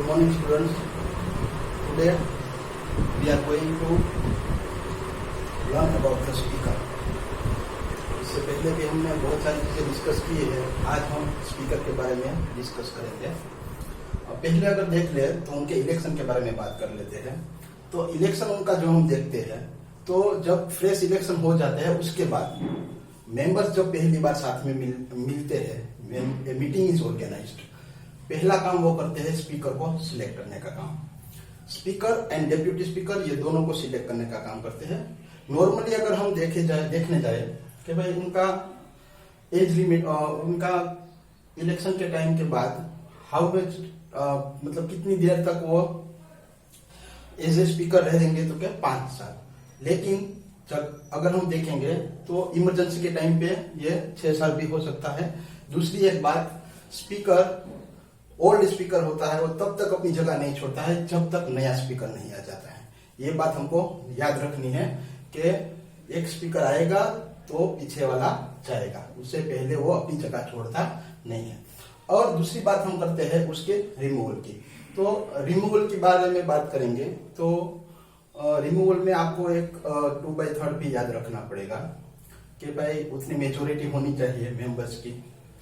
morning students. Today we are going to learn about the speaker. इससे पहले भी हमने बहुत सारी चीजें डिस्कस की है. आज हम स्पीकर के बारे में डिस्कस करेंगे. पहले अगर देख ले तो उनके इलेक्शन के बारे में बात कर लेते हैं. तो इलेक्शन उनका जो हम देखते हैं, तो जब फ्रेश इलेक्शन हो जाते हैं उसके बाद मेंबर्स जब पहली बार साथ में मिलते हैं, मीटिंग इज ऑर्गेनाइज्ड, पहला काम वो करते हैं स्पीकर को सिलेक्ट करने का काम. स्पीकर एंड डेप्यूटी स्पीकर ये दोनों को सिलेक्ट करने का काम करते हैं. नॉर्मली अगर हम देखने जाए कि भाई उनका एज लिमिट, उनका इलेक्शन के टाइम के बाद हाउ मच, मतलब कितनी देर तक वो एज ए स्पीकर रहेंगे, तो क्या 5 साल. लेकिन जब अगर हम देखेंगे तो इमरजेंसी के टाइम पे ये 6 साल भी हो सकता है. दूसरी एक बात, स्पीकर ओल्ड स्पीकर होता है, वो तब तक अपनी जगह नहीं छोड़ता है जब तक नया स्पीकर नहीं आ जाता है. ये बात हमको याद रखनी है कि एक स्पीकर आएगा तो पीछे वाला जाएगा, उससे पहले वो अपनी जगह छोड़ता नहीं है. और दूसरी बात हम करते हैं उसके रिमूवल की. तो रिमूवल के बारे में बात करेंगे तो रिमूवल में आपको एक 2/3 भी याद रखना पड़ेगा कि भाई उतनी मेजोरिटी होनी चाहिए मेंबर्स की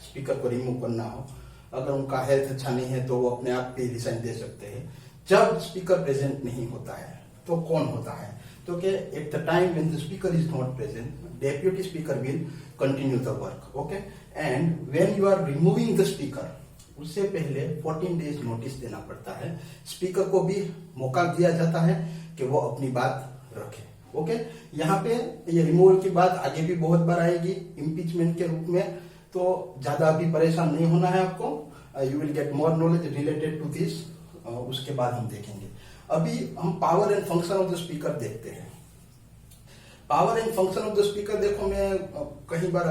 स्पीकर को रिमूव करना हो. अगर उनका हेल्थ अच्छा नहीं है तो वो अपने आप पे रिजाइन दे सकते हैं. जब स्पीकर प्रेजेंट नहीं होता है तो कौन होता है, तो कि at the time when the speaker is not present, deputy speaker will continue the work. Okay, and when you are removing the speaker, उससे पहले 14 डेज नोटिस देना पड़ता है. स्पीकर को भी मौका दिया जाता है कि वो अपनी बात रखे. ओके, यहाँ पे ये रिमूवल की बात आगे भी बहुत बार आएगी इम्पीचमेंट के रूप में, तो ज्यादा अभी परेशान नहीं होना है आपको. You will get more knowledge related to this. उसके बाद हम देखेंगे. अभी हम power and function of the speaker देखते हैं. Power and function of the speaker देखो, मैं कई बार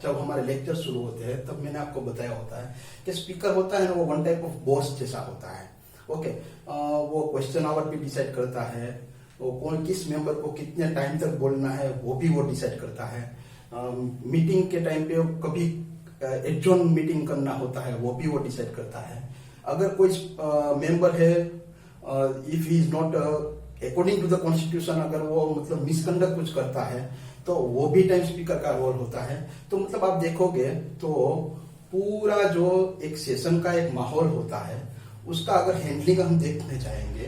जब हमारे लेक्चर शुरू होते हैं तब मैंने आपको बताया होता है कि स्पीकर होता है ना, वो वन टाइप ऑफ बॉस जैसा होता है. ओके, वो क्वेश्चन आवर भी डिसाइड करता है, वो कौन किस मेंबर को कितने टाइम तक बोलना है वो भी वो डिसाइड करता है. मीटिंग के टाइम पे कभी एडजॉर्न मीटिंग करना होता है वो भी वो डिसाइड करता है. अगर कोई मेंबर है, if he is not according to the constitution, अगर वो मतलब मिसकंडक्ट कुछ करता है तो वो भी टाइम स्पीकर का रोल होता है. तो मतलब आप देखोगे तो पूरा जो एक सेशन का एक माहौल होता है उसका अगर हैंडलिंग हम देखने जाएंगे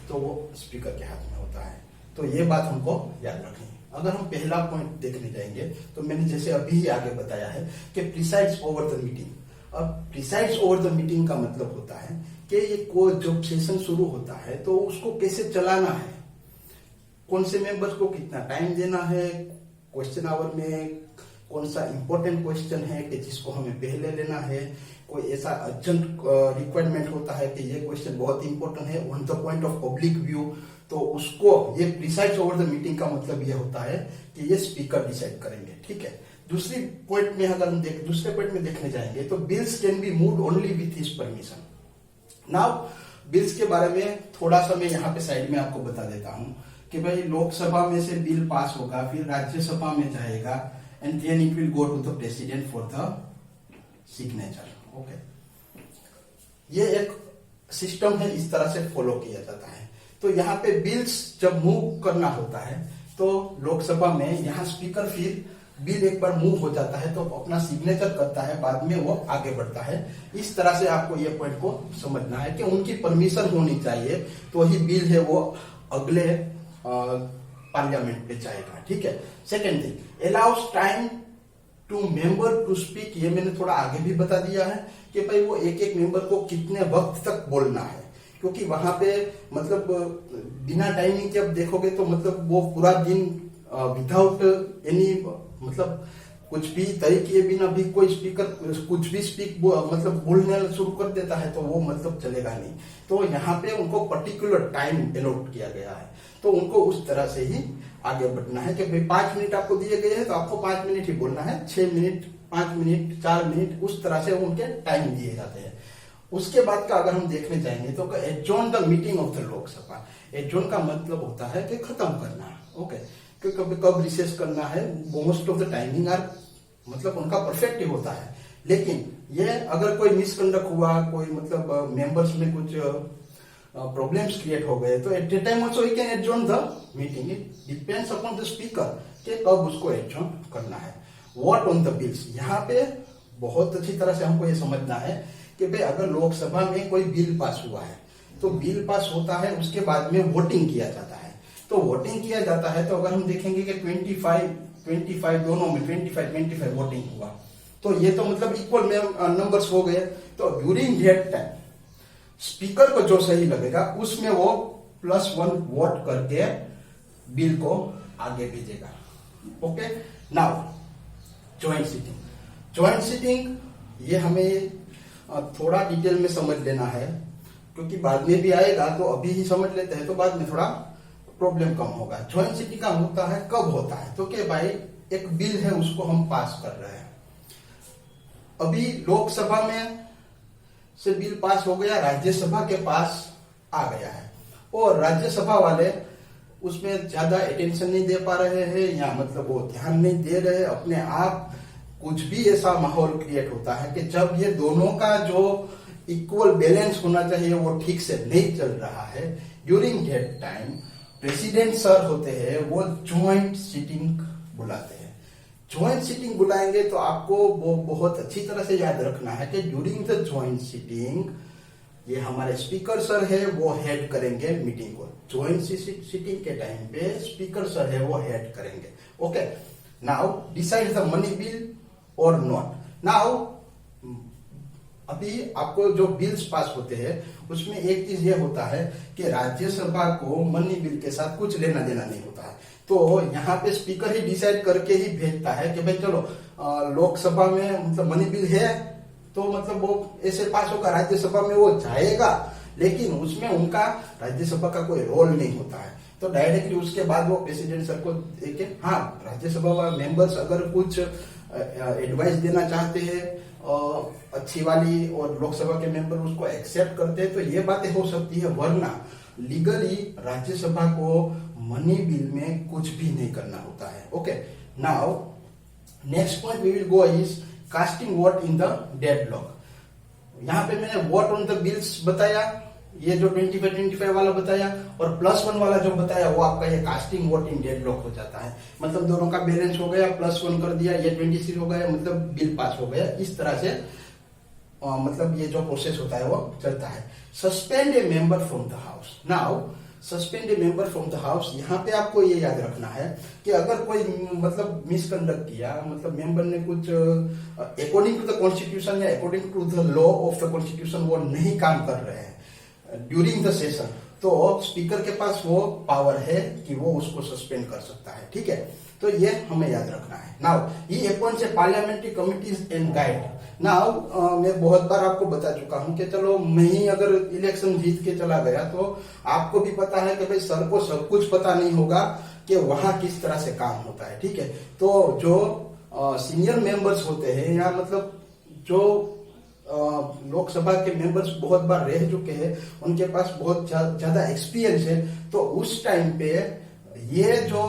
तो वो स्पीकर के हाथ में होता है. तो ये बात हमको याद रखनी है. अगर हम पहला पॉइंट देखने जाएंगे तो मैंने जैसे अभी ही आगे बताया है कि प्रिसाइड्स ओवर द मीटिंग. अब प्रिसाइड्स ओवर द मीटिंग का मतलब होता है कि ये को जब सेशन शुरू होता है तो उसको कैसे चलाना है, कौन से मेंबर्स को कितना टाइम देना है, क्वेश्चन आवर में कौन सा इंपॉर्टेंट क्वेश्चन है कि जिसको हमें पहले लेना है, कोई ऐसा अर्जेंट रिक्वायरमेंट होता है कि ये क्वेश्चन बहुत इंपॉर्टेंट है on the point of public view, तो उसको ये प्रिसाइड्स ओवर द मीटिंग का मतलब ये होता है कि ये स्पीकर डिसाइड करेंगे. ठीक है. दूसरे पॉइंट में देखने जाएंगे तो bills can be moved only with his permission. Now bills के बारे में थोड़ा सा मैं यहाँ पे साइड में आपको बता देता हूँ कि भाई लोकसभा में से बिल पास होगा, फिर राज्यसभा में जाएगा, and then it will go to the president for the signature. Okay, ये एक सिस्टम है, इस तरह से फॉलो किया जाता है. तो यहाँ पे बिल्स जब मूव करना होता है तो लोकसभा में यहाँ स्पीकर फिर बिल एक बार मूव हो जाता है तो अपना सिग्नेचर करता है, बाद में वो आगे बढ़ता है. इस तरह से आपको ये पॉइंट को समझना है कि उनकी परमिशन होनी चाहिए तो ही बिल है वो अगले पार्लियामेंट पे जाएगा. ठीक है. Second thing, allows time to member to speak. ये मैंने थोड़ा आगे भी बता दिया है कि भाई वो एक मेंबर को कितने वक्त तक बोलना है, क्योंकि वहां पे मतलब बिना टाइमिंग के अब देखोगे तो मतलब वो पूरा दिन विदाउट एनी मतलब कुछ भी तरीके बिना भी कोई स्पीकर कुछ भी मतलब बोलने शुरू कर देता है तो वो मतलब चलेगा नहीं. तो यहाँ पे उनको पर्टिकुलर टाइम अलॉट किया गया है, तो उनको उस तरह से ही आगे बढ़ना है कि भाई 5 मिनट आपको दिए गए हैं तो आपको 5 मिनट ही बोलना है, 6 मिनट, 5 मिनट, 4 मिनट, उस तरह से उनके टाइम दिए जाते हैं. उसके बाद का अगर हम देखने जाएंगे तो adjourn the meeting of the Lok Sabha. Adjourn का मतलब होता है कि खत्म करना. ओके, कि कब रिसेस करना है. Most of the timing are मतलब उनका परफेक्ट ही होता है, लेकिन ये अगर कोई मिसकंडक्ट हुआ, कोई मतलब मेंबर्स में कुछ प्रॉब्लम्स क्रिएट हो गए, तो eight the time also he can adjourn the meeting. It depends upon the speaker कि कब उसको एडजॉर्न करना है। वोट ऑन द बिल्स, यहाँ पे बहुत अच्छी तरह से हमको ये समझना है कि भाई अगर लोकसभा में कोई बिल पास हुआ है तो बिल पास होता है, उसके बाद में वोटिंग किया जाता है। तो वोटिंग किया जाता है, तो अगर हम देखेंगे कि 25 दोनों में 25 वोटिंग हुआ, तो ये तो मतलब इक्वल नंबर्स हो गए। तो ड्यूरिंग दैट टाइम स्पीकर को जो सही लगेगा उसमें वो +1 वोट करके बिल को आगे भेजेगा। ओके, नाउ ज्वाइंट सीटिंग ये हमें थोड़ा डिटेल में समझ लेना है, क्योंकि बाद में भी आएगा, तो अभी ही समझ लेते हैं तो बाद में थोड़ा प्रॉब्लम कम होगा। ज्वाइंट सीटिंग का होता है, कब होता है, तो कि भाई एक बिल है उसको हम पास कर रहे हैं, अभी लोकसभा में से बिल पास हो गया, राज्यसभा के पास आ गया है, और राज्यसभा वाले उसमें ज्यादा अटेंशन नहीं दे पा रहे हैं, या मतलब वो ध्यान नहीं दे रहे अपने आप। कुछ भी ऐसा माहौल क्रिएट होता है कि जब ये दोनों का जो इक्वल बैलेंस होना चाहिए वो ठीक से नहीं चल रहा है, during that time president sir होते हैं वो ज्वाइंट सीटिंग बुलाते हैं। ज्वाइंट सीटिंग बुलाएंगे तो आपको वो बहुत अच्छी तरह से याद रखना है कि ड्यूरिंग द ज्वाइंट सीटिंग ये हमारे स्पीकर सर है वो हेड करेंगे मीटिंग को। ज्वाइंट सीटिंग के टाइम पे स्पीकर सर है वो हेड करेंगे। Okay, now decide the money bill और नॉट। नाउ अभी आपको जो बिल्स पास होते हैं उसमें एक चीज ये होता है कि राज्यसभा को मनी बिल के साथ कुछ लेना देना नहीं होता है, तो यहाँ पे स्पीकर ही डिसाइड करके ही भेजता है कि भाई चलो लोकसभा में मतलब मनी बिल है तो मतलब वो ऐसे पास होगा, राज्यसभा में वो जाएगा, लेकिन उसमें उनका राज्यसभा का कोई रोल नहीं होता है। तो डायरेक्टली उसके बाद वो प्रेसिडेंट सर को देके, हाँ राज्यसभा वाले मेंबर्स अगर कुछ एडवाइस देना चाहते हैं अच्छी वाली और लोकसभा के मेंबर उसको एक्सेप्ट करते हैं तो ये बातें हो सकती है, वरना लीगली राज्यसभा को मनी बिल में कुछ भी नहीं करना होता है। Okay, now next point we will go is casting vote in the deadlock. यहाँ पे मैंने वोट ऑन द बिल्स बताया, ये जो 25 वाला बताया, और +1 वाला जो बताया वो आपका ये कास्टिंग वोट इन डेडलॉक हो जाता है। मतलब दोनों का बैलेंस हो गया, +1 कर दिया, ये 26 हो गया, मतलब बिल पास हो गया। इस तरह से मतलब ये जो प्रोसेस होता है वो चलता है। Suspend A member from the house. Now suspend A member from the house, यहाँ पे आपको ये याद रखना है कि अगर कोई मतलब मिसकंडक्ट किया, मतलब मेंबर ने कुछ अकॉर्डिंग टू द कॉन्स्टिट्यूशन या according to the law of the constitution वो नहीं काम कर रहे हैं ड्यूरिंग द सेशन, तो स्पीकर के पास वो पावर है कि वो उसको सस्पेंड कर सकता है। ठीक है, तो ये हमें याद रखना है। Now he appoints A parliamentary committees and guide. Now मैं बहुत बार आपको बता चुका हूं कि चलो मैं ही अगर इलेक्शन जीत के चला गया तो आपको भी पता है कि भाई सर को सब कुछ पता नहीं होगा कि वहां किस तरह से काम होता है। ठीक है, तो जो सीनियर मेंबर्स होते हैं या मतलब जो लोकसभा के मेंबर्स बहुत बार रह चुके हैं, उनके पास बहुत ज्यादा एक्सपीरियंस है, तो उस टाइम पे ये जो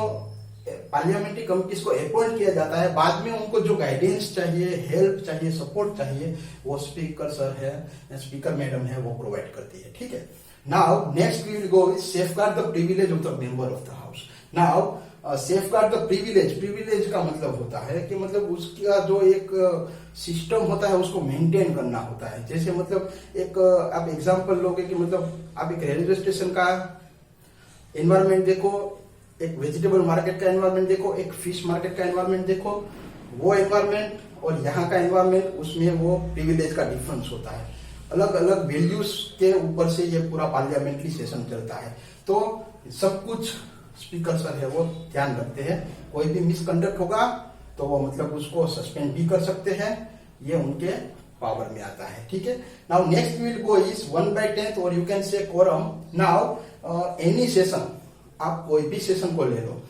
पार्लियामेंट्री कमिटीज को अपॉइंट किया जाता है, बाद में उनको जो गाइडेंस चाहिए, हेल्प चाहिए, सपोर्ट चाहिए, वो स्पीकर सर है, स्पीकर मैडम है, वो प्रोवाइड करती है। ठीक है, now next we will go with safeguard the privilege of the member of the house. Now safeguard the privilege, privilege का मतलब होता है कि मतलब उसका जो एक सिस्टम होता है उसको मेंटेन करना होता है। जैसे मतलब एक आप एग्जांपल लोगे कि मतलब आप एक रेलवे स्टेशन का एनवायरमेंट देखो, एक वेजिटेबल मार्केट का एनवायरमेंट देखो, एक फिश मार्केट का एनवायरमेंट देखो, वो एनवायरमेंट और यहाँ का एनवायरमेंट, उसमें वो प्रिविलेज का डिफरेंस होता है। अलग अलग वैल्यूज के ऊपर से ये पूरा पार्लियामेंट्री सेशन चलता है, तो सब कुछ स्पीकर सर है वो ध्यान रखते हैं। कोई भी मिसकंडक्ट होगा तो वो मतलब उसको सस्पेंड भी कर सकते हैं, ये उनके पावर में आता है। ठीक है, now next will go is 1/10 और you can say quorum. Now any session, आप कोई भी सेशन को ले लो,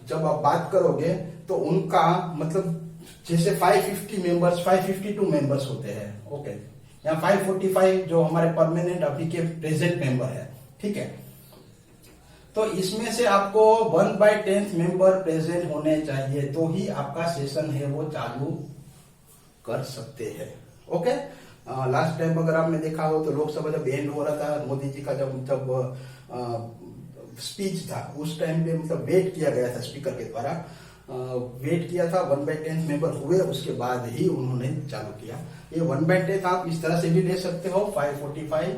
जब आप बात करोगे तो उनका मतलब जैसे 550 मेंबर्स, 552 मेंबर्स होते हैं। ओके, या 545 जो हमारे परमानेंट अभी के प्रेजेंट मेंबर है। ठीक है, तो इसमें से आपको 1/10 मेंबर प्रेजेंट होने चाहिए, तो ही आपका सेशन है वो चालू कर सकते हैं। ओके। लास्ट टाइम अगर आपने देखा हो तो लोकसभा जब एंड हो रहा था, मोदी जी का जब स्पीच था, उस टाइम पे मतलब वेट किया गया था स्पीकर के द्वारा, वेट किया था 1/10 मेंबर हुए, उसके बाद ही उन्होंने चालू किया। ये 1/10 आप इस तरह से भी ले सकते हो, 545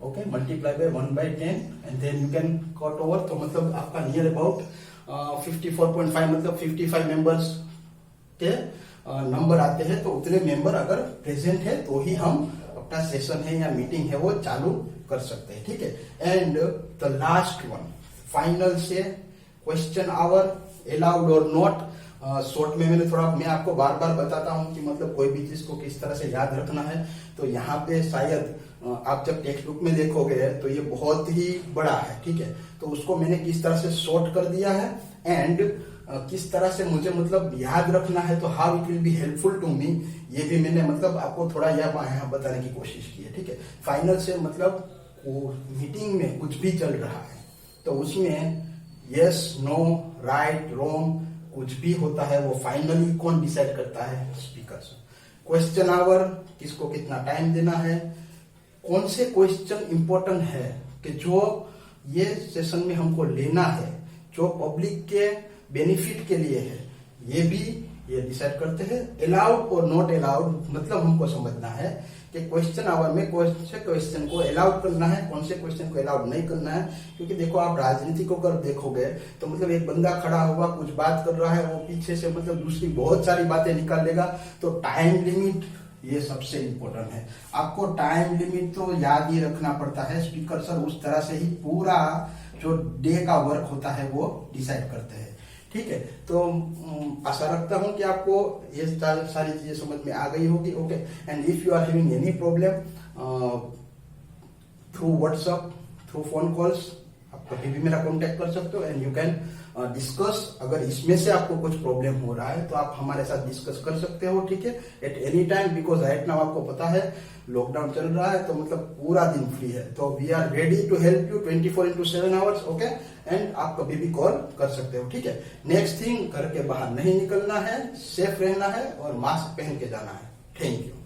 okay multiply by 1/10 and then you can cut over, तो मतलब आपका नियर अबाउट 54.5 मतलब 55 मेंबर्स के नंबर आते हैं। तो उतने मेंबर अगर प्रेजेंट है तो ही हम अपना सेशन है या मीटिंग है वो चालू कर सकते हैं, ठीक है। And the last one, final से क्वेश्चन आवर अलाउड और नॉट। शॉर्ट में मैं आपको बार बार बताता हूं कि मतलब कोई भी चीज को किस तरह से याद रखना है। तो यहाँ पे शायद आप जब टेक्स्ट बुक में देखोगे तो ये बहुत ही बड़ा है, ठीक है। तो उसको मैंने किस तरह से शॉर्ट कर दिया है एंड किस तरह से मुझे मतलब याद रखना है, तो how it will be helpful to me, ये भी मैंने मतलब आपको थोड़ा यहाँ बताने की कोशिश की है, ठीक है। फाइनल से मतलब मीटिंग में कुछ भी चल रहा है तो उसमें यस नो राइट रॉन्ग कुछ भी होता है वो फाइनली कौन डिसाइड करता है, स्पीकर। क्वेश्चन आवर, किसको कितना टाइम देना है, कौन से क्वेश्चन इंपॉर्टेंट है कि जो ये सेशन में हमको लेना है, जो पब्लिक के बेनिफिट के लिए है, ये भी ये डिसाइड करते हैं। अलाउड और नॉट अलाउड मतलब हमको समझना है कि क्वेश्चन आवर में कौन से क्वेश्चन को अलाउड करना है, कौन से क्वेश्चन को अलाउड नहीं करना है। क्योंकि देखो आप राजनीति को कर देखोगे तो मतलब एक बंदा खड़ा होगा कुछ बात कर रहा है, वो पीछे से मतलब दूसरी बहुत सारी बातें निकाल लेगा। तो टाइम लिमिट ये सबसे इंपॉर्टेंट है, आपको टाइम लिमिट तो याद ही रखना पड़ता है। स्पीकर सर उस तरह से ही पूरा जो डे का वर्क होता है वो डिसाइड करते हैं, ठीक है। तो आशा रखता हूं कि आपको ये सारी चीजें समझ में आ गई होगी, okay. And if you are having any problem through WhatsApp, through phone calls, आप कभी भी मेरा कांटेक्ट कर सकते हो एंड यू कैन डिस्कस। अगर इसमें से आपको कुछ प्रॉब्लम हो रहा है तो आप हमारे साथ डिस्कस कर सकते हो, ठीक है, at any time. Because right now आपको पता है लॉकडाउन चल रहा है तो मतलब पूरा दिन फ्री है, तो we are ready to help you 24/7 hours, okay. And आप कभी भी कॉल कर सकते हो, ठीक है। नेक्स्ट थिंग, घर के बाहर नहीं निकलना है, सेफ रहना है और मास्क पहन के जाना है। Thank you.